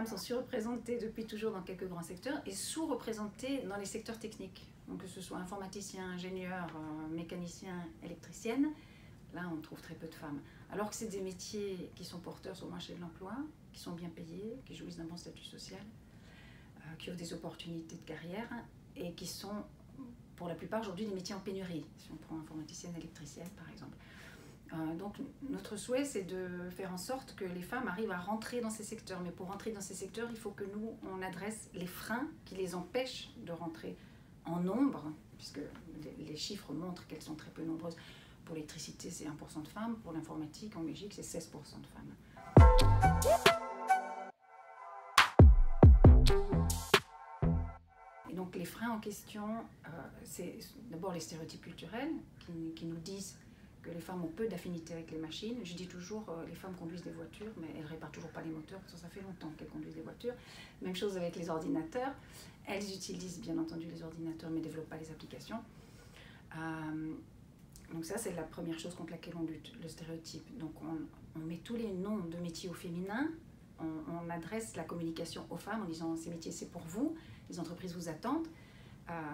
femmes sont surreprésentées depuis toujours dans quelques grands secteurs et sous-représentées dans les secteurs techniques. Donc que ce soit informaticien, ingénieur, mécanicien, électricienne, là on trouve très peu de femmes. Alors que c'est des métiers qui sont porteurs sur le marché de l'emploi, qui sont bien payés, qui jouissent d'un bon statut social, qui offrent des opportunités de carrière et qui sont pour la plupart aujourd'hui des métiers en pénurie, si on prend informaticienne, électricienne par exemple. Donc notre souhait c'est de faire en sorte que les femmes arrivent à rentrer dans ces secteurs, mais pour rentrer dans ces secteurs il faut que nous on adresse les freins qui les empêchent de rentrer en nombre, puisque les chiffres montrent qu'elles sont très peu nombreuses. Pour l'électricité c'est 1% de femmes, pour l'informatique en Belgique c'est 16% de femmes. Et donc les freins en question, c'est d'abord les stéréotypes culturels qui nous disent que les femmes ont peu d'affinité avec les machines. Je dis toujours, les femmes conduisent des voitures, mais elles ne réparent toujours pas les moteurs, parce que ça fait longtemps qu'elles conduisent des voitures. Même chose avec les ordinateurs. Elles utilisent bien entendu les ordinateurs, mais ne développent pas les applications. Donc ça, c'est la première chose contre laquelle on lutte, le stéréotype. Donc on met tous les noms de métiers au féminin, on adresse la communication aux femmes en disant ces métiers c'est pour vous, les entreprises vous attendent.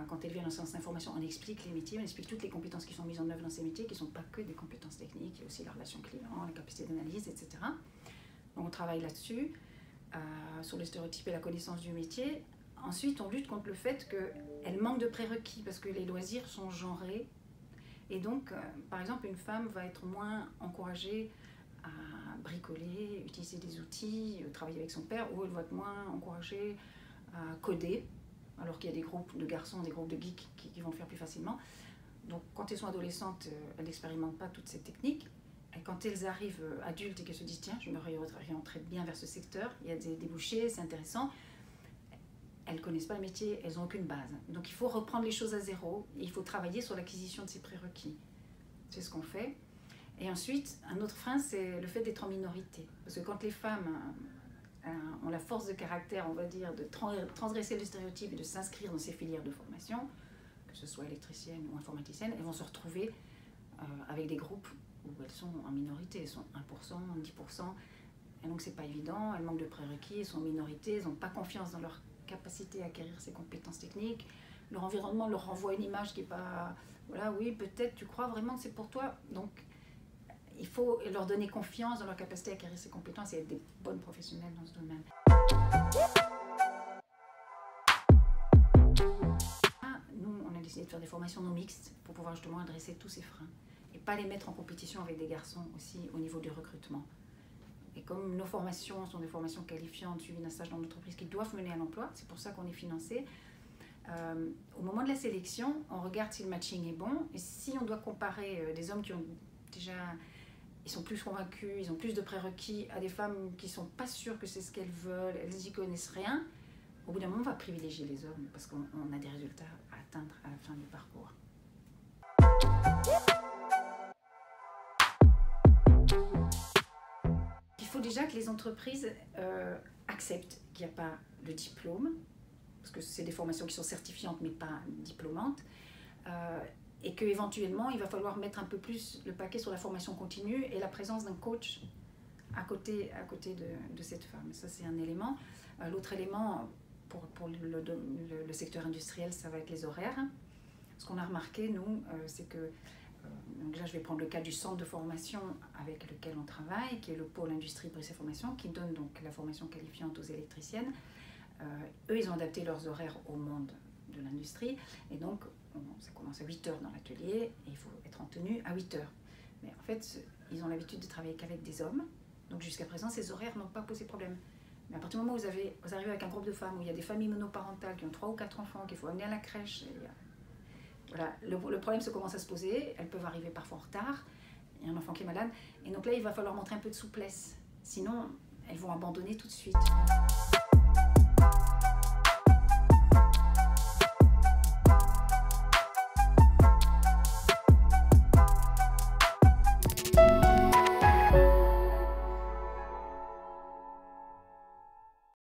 Quand elles viennent en séance d'information, on explique les métiers, on explique toutes les compétences qui sont mises en œuvre dans ces métiers, qui ne sont pas que des compétences techniques, il y a aussi la relation client, la capacité d'analyse, etc. Donc on travaille là-dessus, sur les stéréotypes et la connaissance du métier. Ensuite, on lutte contre le fait qu'elles manquent de prérequis, parce que les loisirs sont genrés. Et donc, par exemple, une femme va être moins encouragée à bricoler, utiliser des outils, travailler avec son père, ou elle va être moins encouragée à coder, alors qu'il y a des groupes de garçons, des groupes de geeks qui vont le faire plus facilement. Donc quand elles sont adolescentes, elles n'expérimentent pas toutes ces techniques. Et quand elles arrivent adultes et qu'elles se disent « tiens, je me réorienterai bien vers ce secteur, il y a des débouchés, c'est intéressant », elles ne connaissent pas le métier, elles n'ont aucune base. Donc il faut reprendre les choses à zéro, et il faut travailler sur l'acquisition de ces prérequis. C'est ce qu'on fait. Et ensuite, un autre frein, c'est le fait d'être en minorité. Parce que quand les femmes ont la force de caractère, on va dire, de transgresser le stéréotype et de s'inscrire dans ces filières de formation, que ce soit électricienne ou informaticienne, elles vont se retrouver avec des groupes où elles sont en minorité, elles sont 1%, 10%, et donc c'est pas évident, elles manquent de prérequis, elles sont en minorité, elles n'ont pas confiance dans leur capacité à acquérir ces compétences techniques, leur environnement leur renvoie une image qui n'est pas, voilà, oui, peut-être tu crois vraiment que c'est pour toi, donc il faut leur donner confiance dans leur capacité à acquérir ces compétences et être des bonnes professionnelles dans ce domaine. Nous, on a décidé de faire des formations non mixtes pour pouvoir justement adresser tous ces freins et pas les mettre en compétition avec des garçons aussi au niveau du recrutement. Et comme nos formations sont des formations qualifiantes suivies d'un stage dans l'entreprise qui doivent mener à l'emploi, c'est pour ça qu'on est financé. Au moment de la sélection, on regarde si le matching est bon et si on doit comparer des hommes qui ont déjà... Ils sont plus convaincus, ils ont plus de prérequis à des femmes qui ne sont pas sûres que c'est ce qu'elles veulent, elles n'y connaissent rien. Au bout d'un moment, on va privilégier les hommes parce qu'on a des résultats à atteindre à la fin du parcours. Il faut déjà que les entreprises acceptent qu'il n'y a pas le diplôme, parce que c'est des formations qui sont certifiantes mais pas diplômantes. Et qu'éventuellement, il va falloir mettre un peu plus le paquet sur la formation continue et la présence d'un coach à côté de cette femme. Ça, c'est un élément. L'autre élément, pour le secteur industriel, ça va être les horaires. Ce qu'on a remarqué, nous, c'est que, donc là, je vais prendre le cas du centre de formation avec lequel on travaille, qui est le pôle industrie pour ces formations, qui donne donc la formation qualifiante aux électriciennes. Eux, ils ont adapté leurs horaires au monde de l'industrie, et donc ça commence à 8 h dans l'atelier et il faut être en tenue à 8 h. Mais en fait, ils ont l'habitude de travailler qu'avec des hommes, donc jusqu'à présent, ces horaires n'ont pas posé problème. Mais à partir du moment où vous arrivez avec un groupe de femmes, où il y a des familles monoparentales qui ont 3 ou 4 enfants, qu'il faut amener à la crèche, voilà, le problème se commence à se poser, elles peuvent arriver parfois en retard, il y a un enfant qui est malade, et donc là, il va falloir montrer un peu de souplesse, sinon, elles vont abandonner tout de suite.